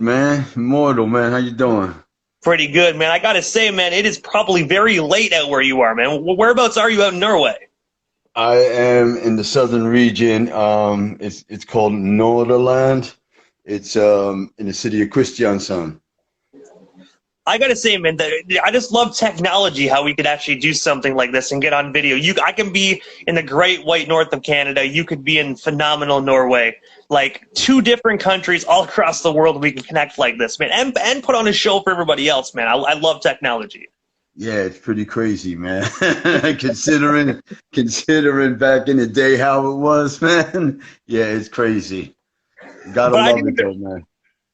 Man, Immortal, man, how you doing? Pretty good, man. I gotta say, man, it is probably very late out where you are, man. Whereabouts are you out in Norway? I am in the southern region. It's called Norderland. It's in the city of Kristiansand. I gotta say, man, I just love technology, how we could actually do something like this and get on video. I can be in the great white north of Canada. You could be in phenomenal Norway. Like, two different countries all across the world, we can connect like this, man, and put on a show for everybody else, man. I love technology. Yeah, it's pretty crazy, man. Considering back in the day how it was, man. Yeah, it's crazy. Gotta But I love do, it though, man.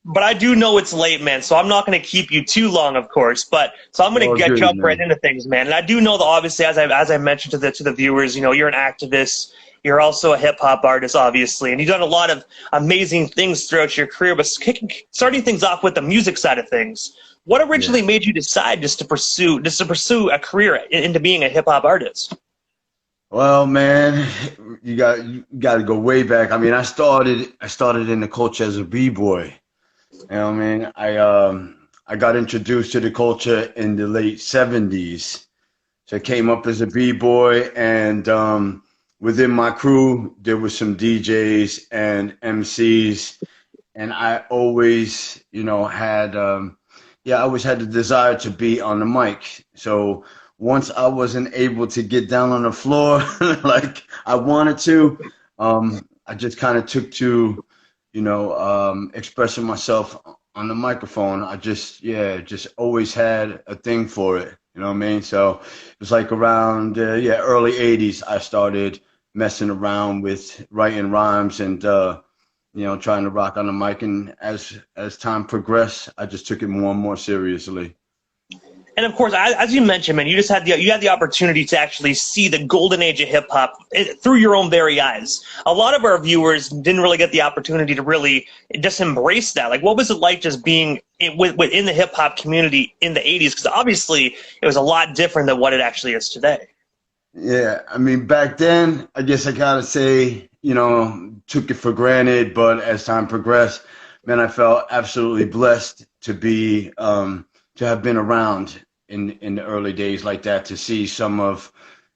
but I do know it's late, man, so I'm not going to keep you too long, of course. So I'm going All to good, jump right man. into things, man. And I do know that, obviously, as I mentioned to the viewers, you're an activist. You're also a hip hop artist, obviously, and you've done a lot of amazing things throughout your career. But starting things off with the music side of things, what Yeah. originally made you decide just to pursue a career into being a hip hop artist? Well, man, you got to go way back. I mean, I started in the culture as a b-boy. You know what I mean? I got introduced to the culture in the late 70s. So I came up as a b-boy, and within my crew there was some DJs and MCs, and I always, I always had the desire to be on the mic. So once I wasn't able to get down on the floor like I wanted to, I just kind of took to, expressing myself on the microphone. I just always had a thing for it. You know what I mean? So it was like around, early 80s, I started messing around with writing rhymes and, trying to rock on the mic. And as time progressed, I just took it more and more seriously. And of course, as you mentioned, man, you had the opportunity to actually see the golden age of hip hop through your own very eyes. A lot of our viewers didn't really get the opportunity to really just embrace that. Like, what was it like just being within the hip hop community in the '80s? Because obviously, it was a lot different than what it actually is today. Yeah, I mean, back then, I guess I gotta say, took it for granted, but as time progressed, man, I felt absolutely blessed to be, to have been around in the early days like that, to see some of,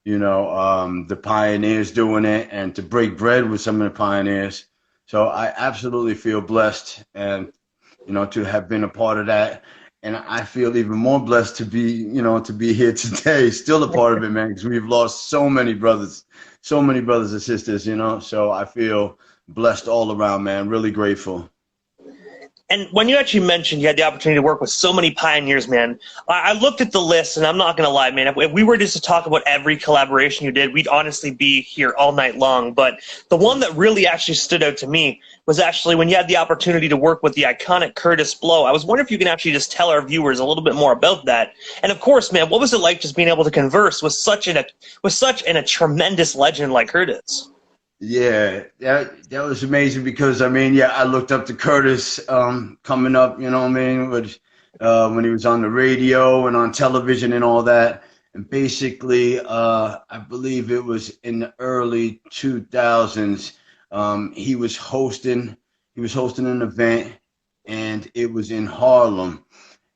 the pioneers doing it and to break bread with some of the pioneers. So I absolutely feel blessed and, to have been a part of that. And I feel even more blessed to be here today, still a part of it, man, because we've lost so many brothers and sisters, so I feel blessed all around, man, really grateful. And when you actually mentioned you had the opportunity to work with so many pioneers, man, I looked at the list, and I'm not going to lie, man, if we were just to talk about every collaboration you did, we'd honestly be here all night long. But the one that really actually stood out to me was actually when you had the opportunity to work with the iconic Curtis Blow. I was wondering if you can actually just tell our viewers a little bit more about that. And of course, man, what was it like just being able to converse with such a tremendous legend like Curtis? Yeah, that was amazing because I mean, yeah, I looked up to Curtis coming up, you know what I mean, when he was on the radio and on television and all that. And basically, I believe it was in the early 2000s, he was hosting an event, and it was in Harlem,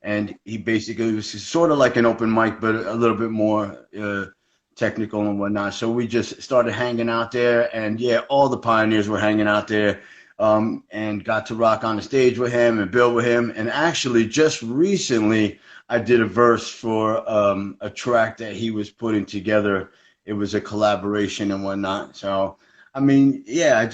and he basically, it was sort of like an open mic, but a little bit more technical and whatnot. So we just started hanging out there, and yeah, all the pioneers were hanging out there, and got to rock on the stage with him and build with him. And actually, just recently, I did a verse for a track that he was putting together. It was a collaboration and whatnot. So, I mean, yeah,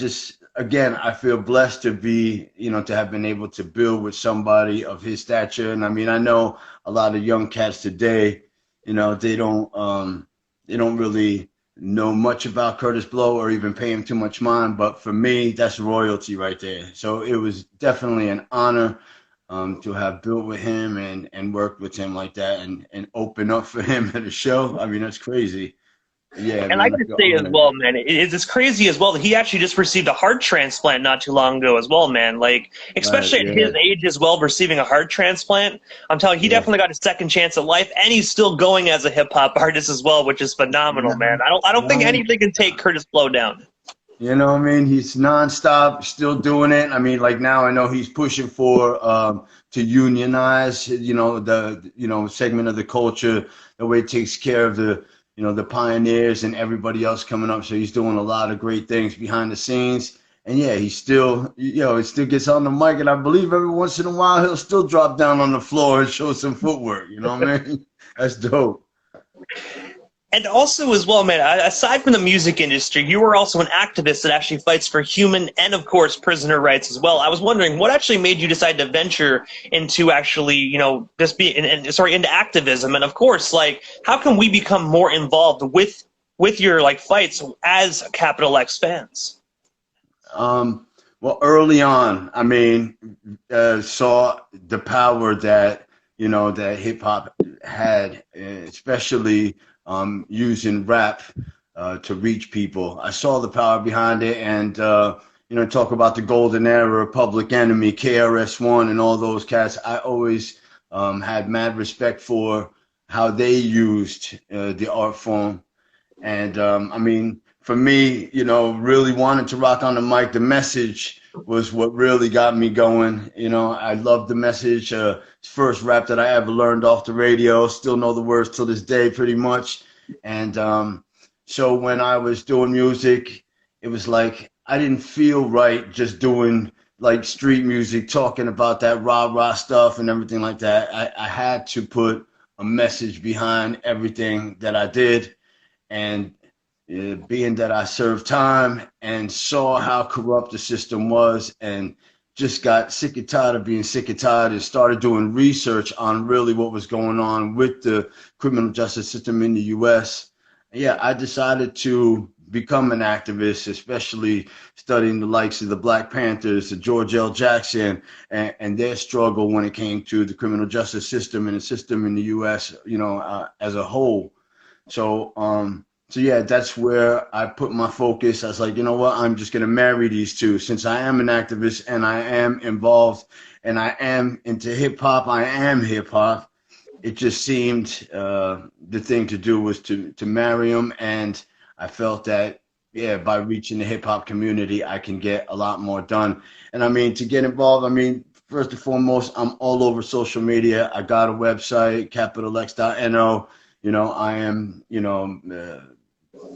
again, I feel blessed to be, to have been able to build with somebody of his stature. And I mean, I know a lot of young cats today, they don't really know much about Curtis Blow or even pay him too much mind. But for me, that's royalty right there. So it was definitely an honor to have built with him and worked with him like that and open up for him at a show. I mean, that's crazy. Yeah, And I man, I gotta feel say as honored. well, man, it's crazy as well that he actually just received a heart transplant not too long ago as well, man. Like, Right, especially at yeah, his age as well, receiving a heart transplant. I'm telling you, he yeah. definitely got a second chance at life, and he's still going as a hip hop artist as well, which is phenomenal, man. Man, I don't think man. anything can take Curtis Blow down. You know what I mean? He's nonstop, still doing it. I mean, like now I know he's pushing for to unionize, segment of the culture, the way it takes care of the, the pioneers and everybody else coming up. So he's doing a lot of great things behind the scenes. And yeah, he still, he still gets on the mic, and I believe every once in a while he'll still drop down on the floor and show some footwork. You know what I mean? That's dope. And also as well, man, aside from the music industry, you are also an activist that actually fights for human and, of course, prisoner rights as well. I was wondering, what actually made you decide to venture into actually, just into activism? And, of course, like, how can we become more involved with your, like, fights as Capital X fans? Well, early on, I mean, saw the power that, that hip hop had, especially using rap to reach people. I saw the power behind it, and talk about the golden era, Public Enemy, KRS-One, and all those cats. I always had mad respect for how they used the art form, and I mean, for me, really wanting to rock on the mic, the message was what really got me going. I loved the message. First rap that I ever learned off the radio. Still know the words till this day, pretty much. And so when I was doing music, it was like I didn't feel right just doing like street music, talking about that rah-rah stuff and everything like that. I had to put a message behind everything that I did. And being that I served time and saw how corrupt the system was, and just got sick and tired of being sick and tired, and started doing research on really what was going on with the criminal justice system in the U.S. Yeah, I decided to become an activist, especially studying the likes of the Black Panthers, the George L. Jackson, and their struggle when it came to the criminal justice system and the system in the U.S., as a whole. So yeah, that's where I put my focus. I was like, you know what? I'm just going to marry these two. Since I am an activist and I am involved and I am into hip hop, I am hip hop. It just seemed the thing to do was to marry them. And I felt that, yeah, by reaching the hip hop community, I can get a lot more done. And I mean, to get involved, I mean, first and foremost, I'm all over social media. I got a website, capitalx.no. I am,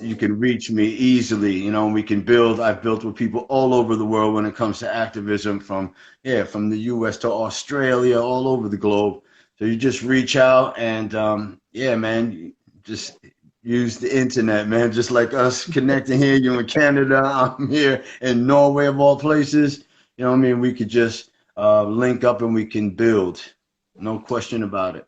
you can reach me easily, we can build. I've built with people all over the world when it comes to activism, from the US to Australia, all over the globe. So you just reach out and, man, just use the internet, man. Just like us connecting here, you in Canada, I'm here in Norway of all places. We could just link up and we can build. No question about it.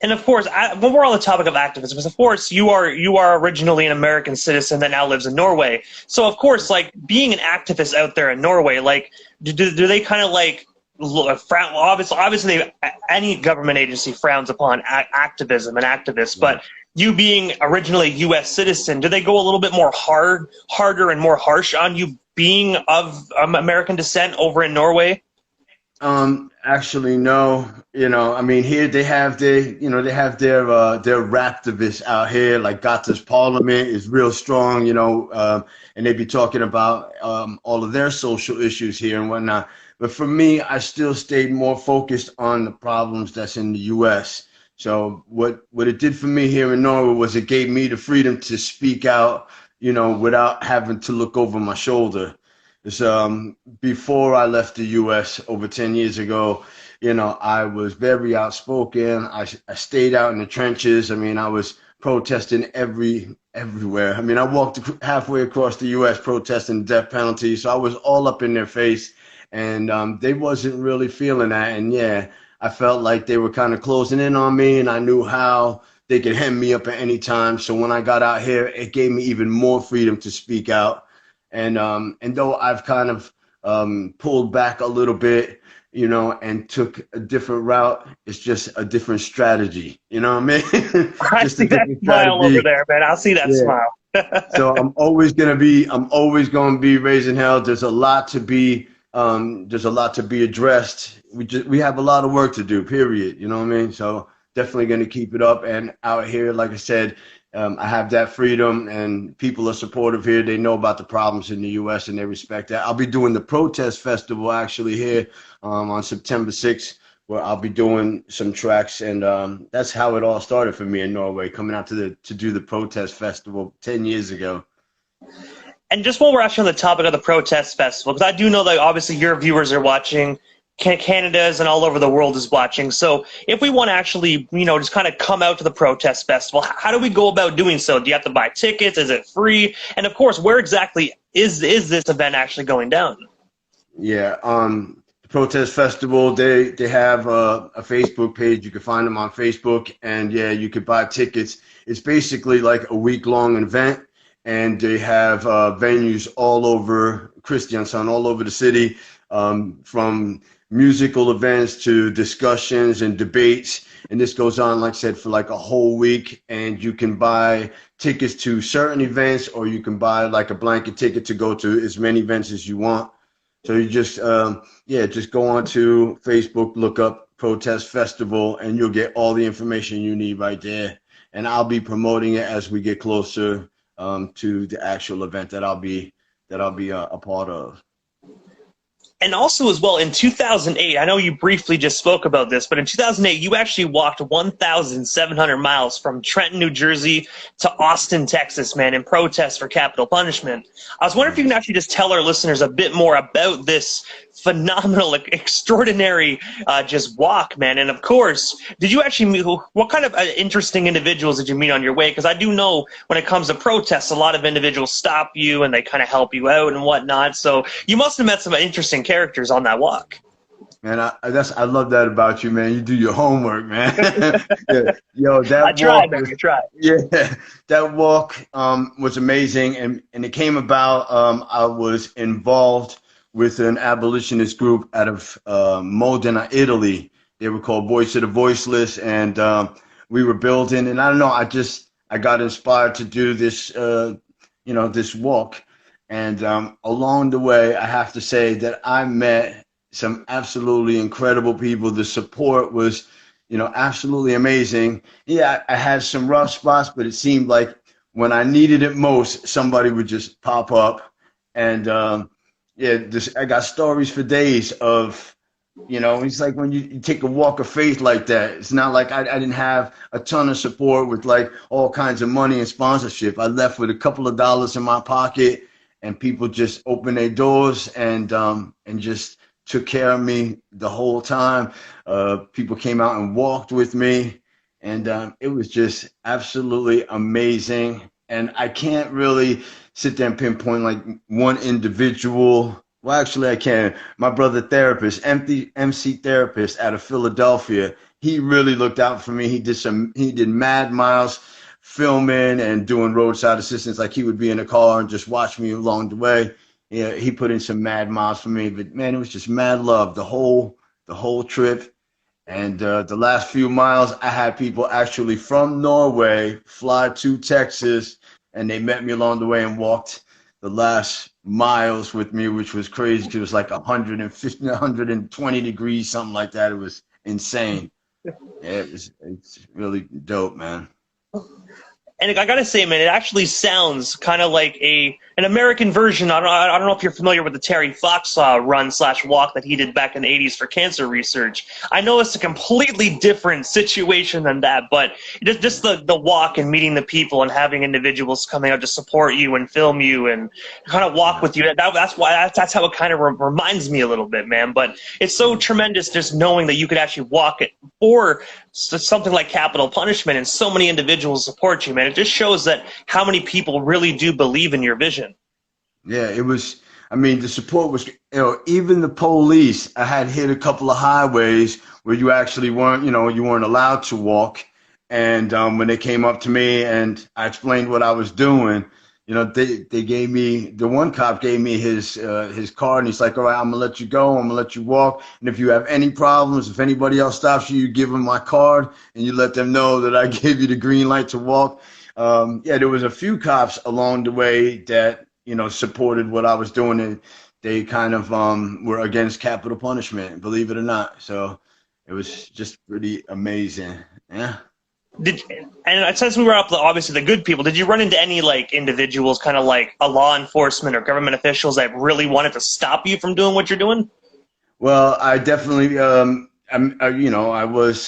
And of course, when we're on the topic of activism, of course, you are originally an American citizen that now lives in Norway. So of course, like, being an activist out there in Norway, like, do they kind of like frown? Obviously, any government agency frowns upon activism and activists, but you being originally a U.S. citizen, do they go a little bit more harder and more harsh on you being of American descent over in Norway? Actually, no. I mean, here they have their raptivists out here. Like, Gotha's Parliament is real strong, and they be talking about all of their social issues here and whatnot. But for me, I still stayed more focused on the problems that's in the U.S. So what it did for me here in Norway was it gave me the freedom to speak out, without having to look over my shoulder. Before I left the U.S. over 10 years ago, I was very outspoken. I stayed out in the trenches. I mean, I was protesting everywhere. I mean, I walked halfway across the U.S. protesting the death penalty. So I was all up in their face, and they wasn't really feeling that. And yeah, I felt like they were kind of closing in on me, and I knew how they could hem me up at any time. So when I got out here, it gave me even more freedom to speak out. And though I've kind of pulled back a little bit, and took a different route, it's just a different strategy. You know what I mean? I see that smile over there, man. I'll see that smile. So I'm always gonna be raising hell. There's a lot to be addressed. We have a lot of work to do, period. You know what I mean? So definitely gonna keep it up. And out here, like I said, I have that freedom, and people are supportive here. They know about the problems in the U.S. and they respect that. I'll be doing the protest festival actually here on September 6th, where I'll be doing some tracks, and that's how it all started for me in Norway, coming out to do the protest festival 10 years ago. And just while we're actually on the topic of the protest festival, because I do know that obviously your viewers are watching, Canada's and all over the world is watching. So if we want to actually, just kind of come out to the protest festival, how do we go about doing so? Do you have to buy tickets? Is it free? And of course, where exactly is this event actually going down? Yeah, the protest festival, they have a Facebook page. You can find them on Facebook, and yeah, you could buy tickets. It's basically like a week-long event, and they have venues all over Kristiansand, all over the city, from musical events to discussions and debates. And this goes on, like I said, for like a whole week. And you can buy tickets to certain events, or you can buy like a blanket ticket to go to as many events as you want. So you just, just go on to Facebook, look up Protest Festival, and you'll get all the information you need right there. And I'll be promoting it as we get closer to the actual event that I'll be a part of. And also as well, in 2008, I know you briefly just spoke about this, but in 2008, you actually walked 1,700 miles from Trenton, New Jersey to Austin, Texas, man, in protest for capital punishment. I was wondering if you can actually just tell our listeners a bit more about this phenomenal, extraordinary just walk, man. And of course, did you actually meet, what kind of interesting individuals did you meet on your way? Because I do know when it comes to protests, a lot of individuals stop you and they kind of help you out and whatnot. So you must have met some interesting characters on that walk. Man, I love that about you, man. You do your homework, man. Yeah. Yo, I tried, man. I tried. Yeah, that walk was amazing, and it came about. I was involved with an abolitionist group out of Modena, Italy. They were called Voice of the Voiceless, and we were building. And I don't know, I got inspired to do this, this walk. And along the way, I have to say that I met some absolutely incredible people. The support was, absolutely amazing. Yeah, I had some rough spots, but it seemed like when I needed it most, somebody would just pop up. And I got stories for days of, it's like when you take a walk of faith like that, it's not like I didn't have a ton of support with like all kinds of money and sponsorship. I left with a couple of dollars in my pocket, and people just opened their doors and just took care of me the whole time. People came out and walked with me, and it was just absolutely amazing. And I can't really sit there and pinpoint like one individual. Well, actually, I can. My brother therapist, MC therapist out of Philadelphia, he really looked out for me. He did mad miles filming and doing roadside assistance. Like he would be in a car and just watch me along the way. Yeah, he put in some mad miles for me. But man, it was just mad love the whole trip. And the last few miles, I had people actually from Norway fly to Texas, and they met me along the way and walked the last miles with me, which was crazy because it was like 150, 120 degrees, something like that. It was insane. Yeah, it's really dope, man. And I gotta say, man, it actually sounds kind of like an American version. I don't know if you're familiar with the Terry Fox run/walk that he did back in the 80s for cancer research. I know it's a completely different situation than that, but just the walk and meeting the people and having individuals coming out to support you and film you and kind of walk with you. That's how it kind of reminds me a little bit, man. But it's so tremendous just knowing that you could actually walk it for something like capital punishment and so many individuals support you, man. It just shows that how many people really do believe in your vision. Yeah, it was, the support was, even the police, I had hit a couple of highways where you actually weren't, you weren't allowed to walk. And when they came up to me and I explained what I was doing, they gave me, the one cop gave me his card, and he's like, all right, I'm gonna let you go. I'm gonna let you walk. And if you have any problems, if anybody else stops you, you give them my card and you let them know that I gave you the green light to walk. There was a few cops along the way that, supported what I was doing, and they kind of were against capital punishment, believe it or not. So it was just pretty amazing. Yeah. And since we were up, obviously the good people, did you run into any like individuals, kind of like a law enforcement or government officials that really wanted to stop you from doing what you're doing? Well, I definitely, I was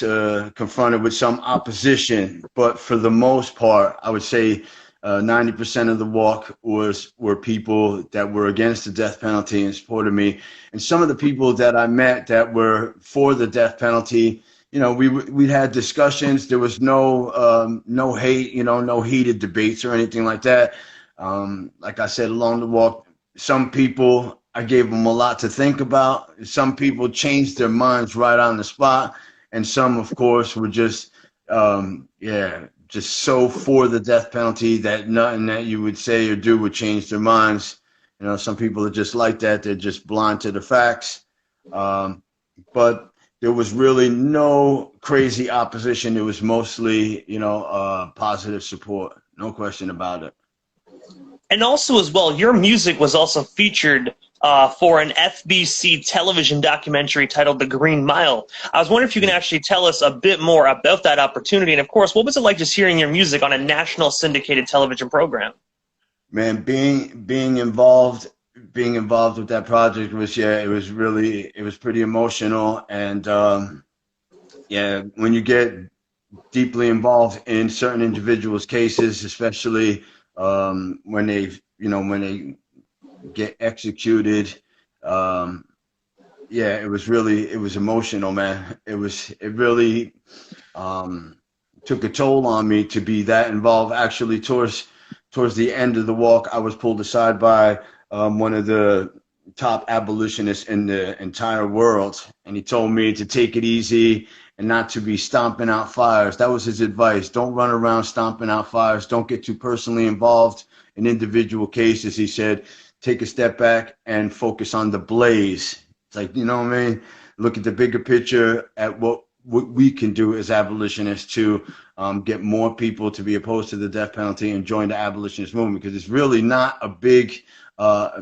confronted with some opposition, but for the most part, I would say 90% of the walk were people that were against the death penalty and supported me. And some of the people that I met that were for the death penalty, we had discussions. There was no hate, no heated debates or anything like that. Like I said, along the walk, some people, I gave them a lot to think about. Some people changed their minds right on the spot, and some, of course, were just, just so for the death penalty that nothing that you would say or do would change their minds. Some people are just like that. They're just blind to the facts. But there was really no crazy opposition. It was mostly, positive support. No question about it. And also, as well, your music was also featured for an FBC television documentary titled The Green Mile. I was wondering if you can actually tell us a bit more about that opportunity. And of course, what was it like just hearing your music on a national syndicated television program? Man, being involved with that project was, it was pretty emotional. And when you get deeply involved in certain individuals' cases, especially when they get executed, it was emotional, man. It really took a toll on me to be that involved. Actually, towards the end of the walk, I was pulled aside by one of the top abolitionists in the entire world, and he told me to take it easy and not to be stomping out fires. That was his advice. Don't run around stomping out fires. Don't get too personally involved in individual cases. He said, take a step back and focus on the blaze. It's like, you know what I mean? Look at the bigger picture, at what we can do as abolitionists to get more people to be opposed to the death penalty and join the abolitionist movement, because it's really not a big,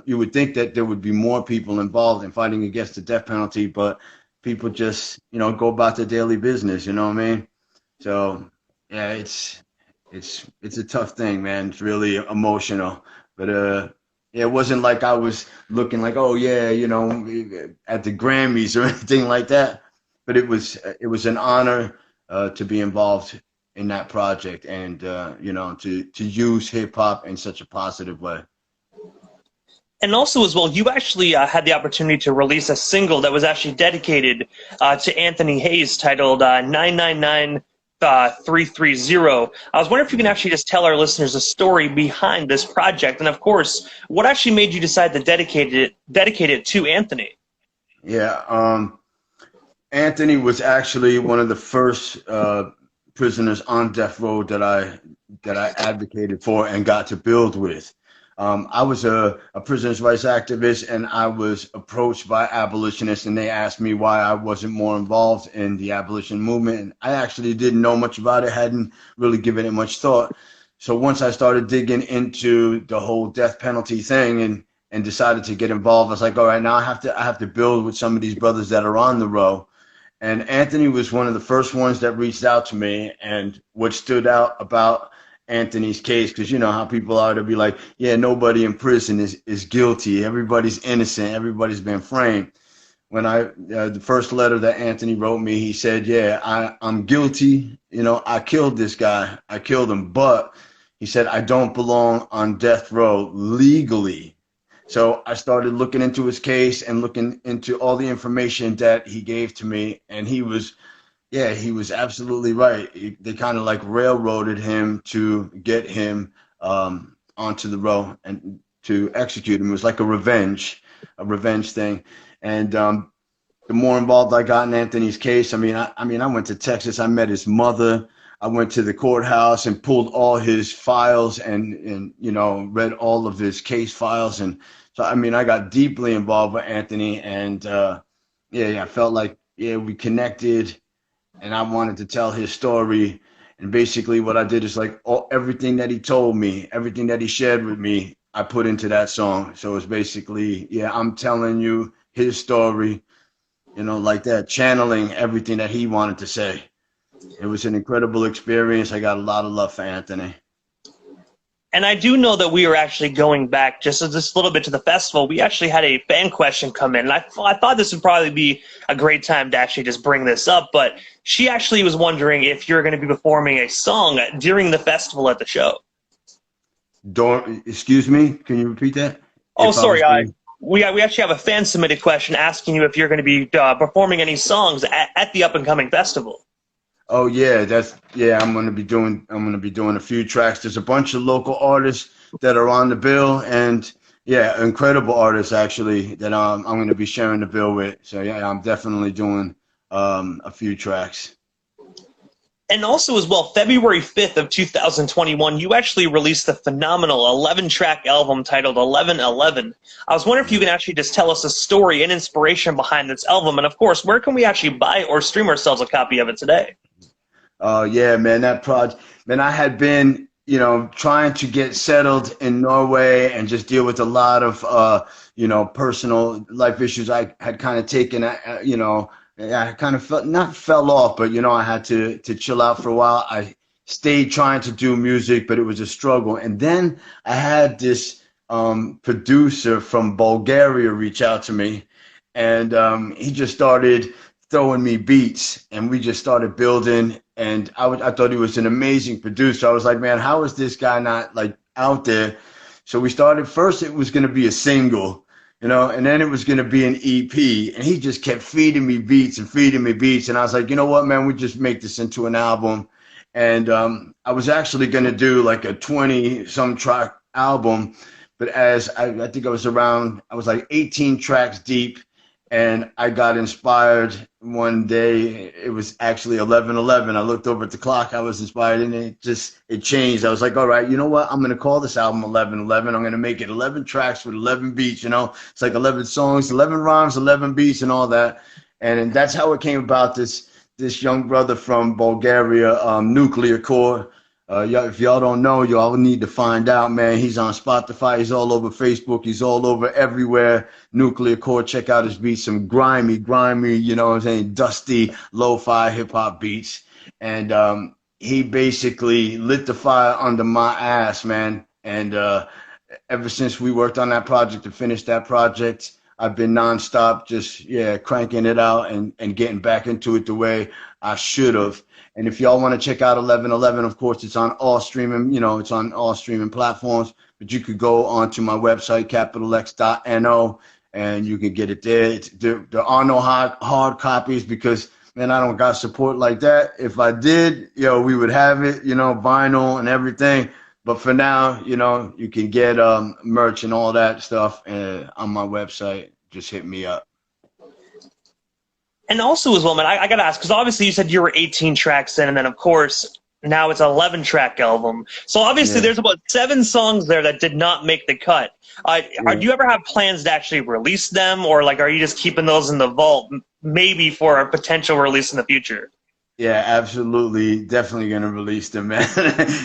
you would think that there would be more people involved in fighting against the death penalty, but people just, go about their daily business, you know what I mean? So, yeah, it's a tough thing, man. It's really emotional. But it wasn't like I was looking like, oh yeah, at the Grammys or anything like that. But it was an honor to be involved in that project and to use hip hop in such a positive way. And also, as well, you actually had the opportunity to release a single that was actually dedicated to Anthony Hayes, titled 999 330. I was wondering if you can actually just tell our listeners a story behind this project, and of course, what actually made you decide to dedicate it to Anthony? Yeah, Anthony was actually one of the first prisoners on death row that I advocated for and got to build with. I was a prisoners' rights activist, and I was approached by abolitionists, and they asked me why I wasn't more involved in the abolition movement. And I actually didn't know much about it, hadn't really given it much thought. So once I started digging into the whole death penalty thing and decided to get involved, I was like, all right, now I have to build with some of these brothers that are on the row. And Anthony was one of the first ones that reached out to me. And what stood out about Anthony's case, because you know how people are to be like, yeah, nobody in prison is guilty. Everybody's innocent. Everybody's been framed. When the first letter that Anthony wrote me, he said, yeah, I'm guilty. I killed this guy. I killed him. But he said, I don't belong on death row legally. So I started looking into his case and looking into all the information that he gave to me. And he was absolutely right. They kind of like railroaded him to get him onto the row and to execute him. It was like a revenge thing. And the more involved I got in Anthony's case, I went to Texas. I met his mother. I went to the courthouse and pulled all his files and read all of his case files. And so, I got deeply involved with Anthony. And I felt like, we connected. And I wanted to tell his story. And basically what I did is like everything that he told me, everything that he shared with me, I put into that song. So it's basically, I'm telling you his story, like that, channeling everything that he wanted to say. It was an incredible experience. I got a lot of love for Anthony. And I do know that we were actually going back just a little bit to the festival. We actually had a fan question come in, and I thought this would probably be a great time to actually just bring this up. But she actually was wondering if you're going to be performing a song during the festival at the show. Excuse me, can you repeat that? Oh, sorry. We actually have a fan submitted question asking you if you're going to be performing any songs at the up and coming festival. Oh yeah, I'm gonna be doing a few tracks. There's a bunch of local artists that are on the bill, and yeah, incredible artists actually that I'm gonna be sharing the bill with. So yeah, I'm definitely doing a few tracks. And also as well, February 5th of 2021, you actually released the phenomenal 11-track album titled 1111. I was wondering if you can actually just tell us a story and inspiration behind this album, and of course, where can we actually buy or stream ourselves a copy of it today? Yeah, man, that project, man, I had been, trying to get settled in Norway and just deal with a lot of, personal life issues. I had kind of taken, I kind of not fell off, but, I had to chill out for a while. I stayed trying to do music, but it was a struggle. And then I had this producer from Bulgaria reach out to me, and he just started throwing me beats, and we just started building. And I thought he was an amazing producer. I was like, man, how is this guy not like out there? So we started, first it was going to be a single, and then it was going to be an EP. And he just kept feeding me beats and feeding me beats. And I was like, you know what, man, we just make this into an album. And I was actually going to do like a 20-some track album. But as I think I was like 18 tracks deep. And I got inspired one day. It was actually 11:11. I looked over at the clock. I was inspired, and it changed. I was like, all right, you know what? I'm going to call this album 11:11. I'm going to make it 11 tracks with 11 beats. It's like 11 songs, 11 rhymes, 11 beats, and all that. And that's how it came about. This young brother from Bulgaria, Nuclear Core. If y'all don't know, y'all need to find out, man. He's on Spotify. He's all over Facebook. He's all over everywhere. Nuclear Core. Check out his beats. Some grimy, dusty, lo-fi hip-hop beats. And he basically lit the fire under my ass, man. And ever since we worked on that project and finished that project, I've been nonstop just, cranking it out and getting back into it the way I should have. And if y'all want to check out 1111, of course, it's on all streaming, it's on all streaming platforms. But you could go onto my website, capitalx.no, and you can get it there. There are no hard copies because, man, I don't got support like that. If I did, we would have it, vinyl and everything. But for now, you can get merch and all that stuff on my website. Just hit me up. And also as well, man, I got to ask, because obviously you said you were 18 tracks in, and then, of course, now it's an 11-track album. So obviously there's about 7 songs there that did not make the cut. Do you ever have plans to actually release them, or are you just keeping those in the vault, maybe for a potential release in the future? Yeah, absolutely. Definitely going to release them, man.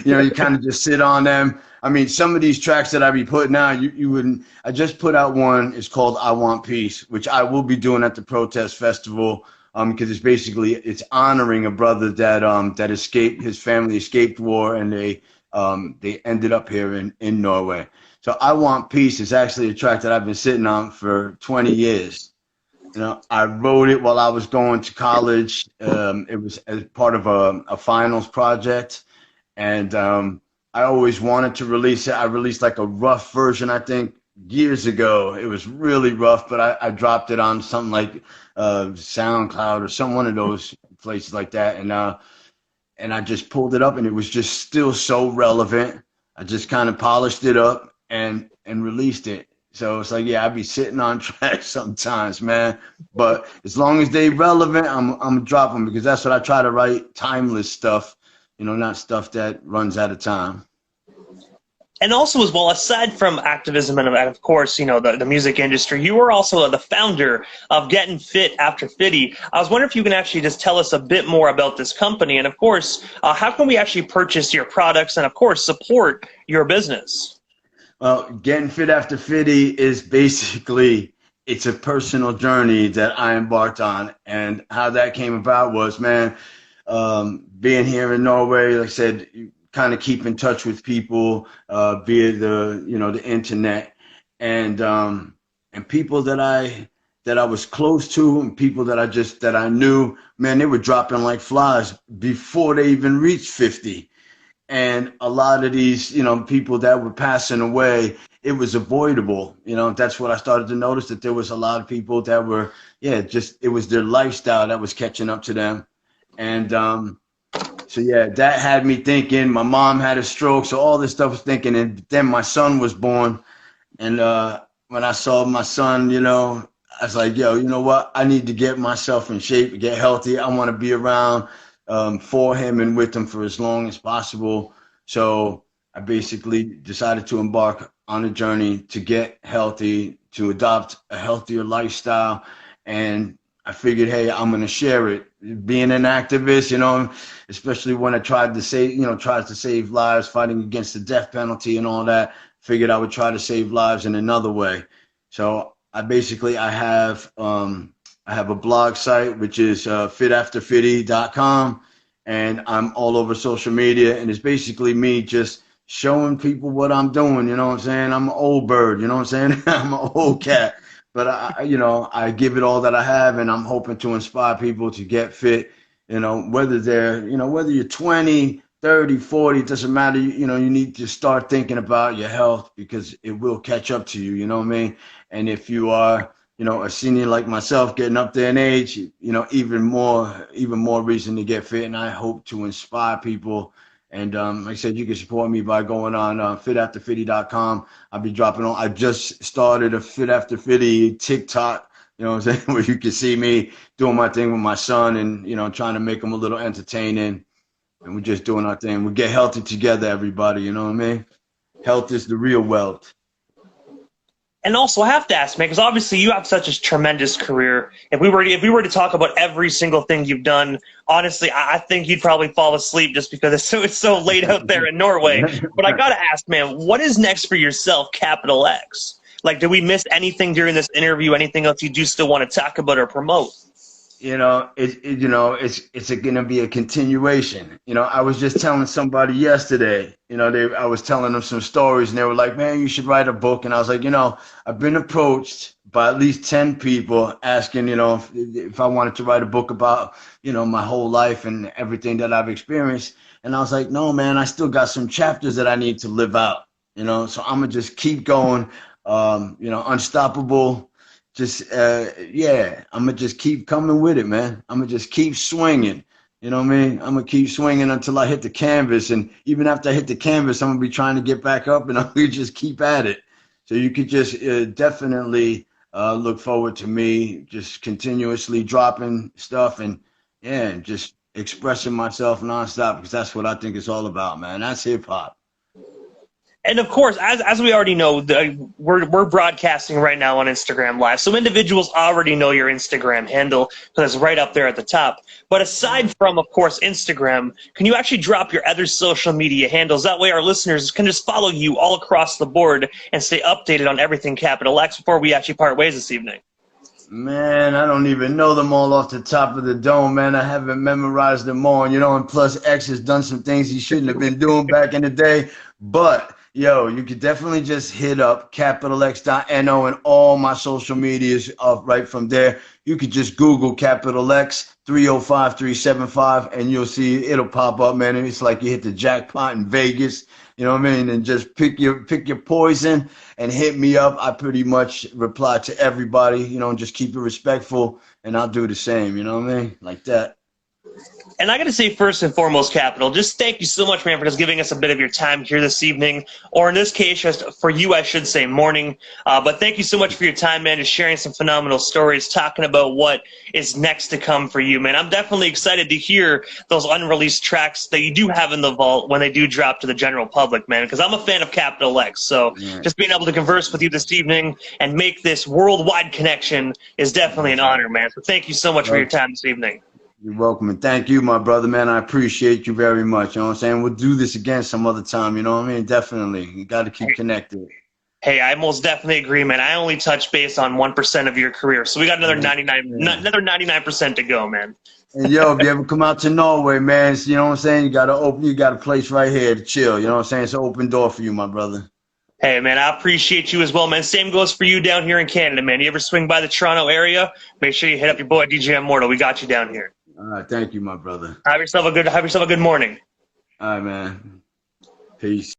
You kind of just sit on them. I mean, some of these tracks that I be putting out, you wouldn't. I just put out one. It's called I Want Peace, which I will be doing at the Protest Festival because it's honoring a brother that escaped, his family escaped war, and they ended up here in Norway. So I Want Peace is actually a track that I've been sitting on for 20 years. I wrote it while I was going to college. It was as part of a finals project, and I always wanted to release it. I released like a rough version, I think, years ago. It was really rough, but I dropped it on something like SoundCloud or one of those places like that, and I just pulled it up, and it was just still so relevant. I just kind of polished it up and released it. So it's like, I be sitting on tracks sometimes, man. But as long as they relevant, I'm dropping because that's what I try to write, timeless stuff, not stuff that runs out of time. And also as well, aside from activism and of course, the music industry, you were also the founder of Getting Fit After Fitty. I was wondering if you can actually just tell us a bit more about this company. And of course, how can we actually purchase your products and of course, support your business? Well, Getting Fit After Fitty is basically, it's a personal journey that I embarked on. And how that came about was, man, being here in Norway, like I said, kind of keep in touch with people via the internet, and people that I was close to, and people that I knew, man, they were dropping like flies before they even reached 50. And a lot of these, people that were passing away, it was avoidable. That's what I started to notice, that there was a lot of people that were, it was their lifestyle that was catching up to them. And so, that had me thinking. My mom had a stroke, so all this stuff was thinking. And then my son was born. And when I saw my son, I was like, yo, you know what? I need to get myself in shape, get healthy. I want to be around for him and with him for as long as possible. So I basically decided to embark on a journey to get healthy, to adopt a healthier lifestyle. And I figured, hey, I'm going to share it. Being an activist, especially when I tried to save lives, fighting against the death penalty and all that, figured I would try to save lives in another way. So I have a blog site, which is fitafterfitty.com, and I'm all over social media, and it's basically me just showing people what I'm doing. You know what I'm saying? I'm an old bird. You know what I'm saying? I'm an old cat, but I give it all that I have, and I'm hoping to inspire people to get fit. Whether you're 20, 30, 40, it doesn't matter. You need to start thinking about your health, because it will catch up to you. You know what I mean? And if you are, a senior like myself, getting up there in age, even more reason to get fit. And I hope to inspire people. And like I said, you can support me by going on fitafterfitty.com. I'll be dropping on. I just started a Fit After Fitty TikTok, you know what I'm saying, where you can see me doing my thing with my son and, trying to make him a little entertaining. And we're just doing our thing. We get healthy together, everybody. You know what I mean? Health is the real wealth. And also, I have to ask, man, because obviously you have such a tremendous career. If we were to talk about every single thing you've done, honestly, I think you'd probably fall asleep just because it's so late out there in Norway. But I gotta ask, man, what is next for yourself, Capital X? Like, did we miss anything during this interview? Anything else you do still want to talk about or promote? It's going to be a continuation. I was just telling somebody yesterday, I was telling them some stories, and they were like, man, you should write a book. And I was like, I've been approached by at least 10 people asking, if I wanted to write a book about, my whole life and everything that I've experienced. And I was like, no, man, I still got some chapters that I need to live out, so I'm going to just keep going, unstoppable. I'm gonna just keep coming with it, man. I'm gonna just keep swinging. You know what I mean? I'm gonna keep swinging until I hit the canvas, and even after I hit the canvas, I'm gonna be trying to get back up, and I'm gonna just keep at it. So you could just definitely look forward to me just continuously dropping stuff and just expressing myself nonstop, because that's what I think it's all about, man. That's hip hop. And of course, as we already know, we're broadcasting right now on Instagram Live, so individuals already know your Instagram handle because it's right up there at the top. But aside from, of course, Instagram, can you actually drop your other social media handles? That way our listeners can just follow you all across the board and stay updated on everything Capital X before we actually part ways this evening. Man, I don't even know them all off the top of the dome, man. I haven't memorized them all, and plus X has done some things he shouldn't have been doing back in the day. But yo, you could definitely just hit up capitalx.no and all my social medias right from there. You could just Google Capital X 305-375 and you'll see it'll pop up, man. And it's like you hit the jackpot in Vegas. You know what I mean? And just pick your poison and hit me up. I pretty much reply to everybody, and just keep it respectful, and I'll do the same. You know what I mean? Like that. And I got to say, first and foremost, Capital, just thank you so much, man, for just giving us a bit of your time here this evening, or in this case, just for you, I should say morning. But thank you so much for your time, man, just sharing some phenomenal stories, talking about what is next to come for you, man. I'm definitely excited to hear those unreleased tracks that you do have in the vault when they do drop to the general public, man, because I'm a fan of Capital X. So just being able to converse with you this evening and make this worldwide connection is definitely an honor, man. So thank you so much for your time this evening. You're welcome, and thank you, my brother, man. I appreciate you very much. You know what I'm saying? We'll do this again some other time. You know what I mean? Definitely. You got to keep connected. Hey, I most definitely agree, man. I only touched base on 1% of your career, so we got another 99% to go, man. And yo, if you ever come out to Norway, man, you know what I'm saying? You got a place right here to chill. You know what I'm saying? It's an open door for you, my brother. Hey, man, I appreciate you as well, man. Same goes for you down here in Canada, man. You ever swing by the Toronto area, make sure you hit up your boy DJ Immortal. We got you down here. All right, thank you, my brother. Have yourself a good morning. All right, man. Peace.